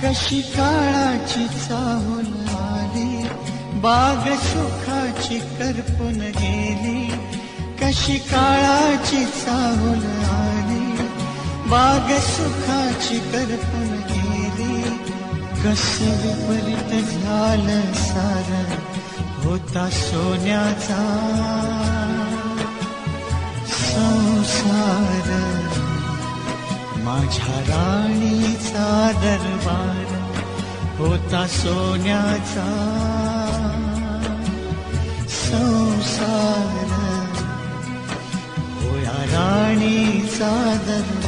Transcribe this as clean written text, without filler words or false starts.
कशी काळाची चाहूल आली, बाग सुखाची करपून गेली. कशी काळाची चाहूल आली, बाग सुखाची करपून गेली. कसं विपरीत झालं सारं, होता सोन्याचा संसार. माझ्या राणीचा दरबार होता सोन्याचा संसार. होया राणीचा दरबार.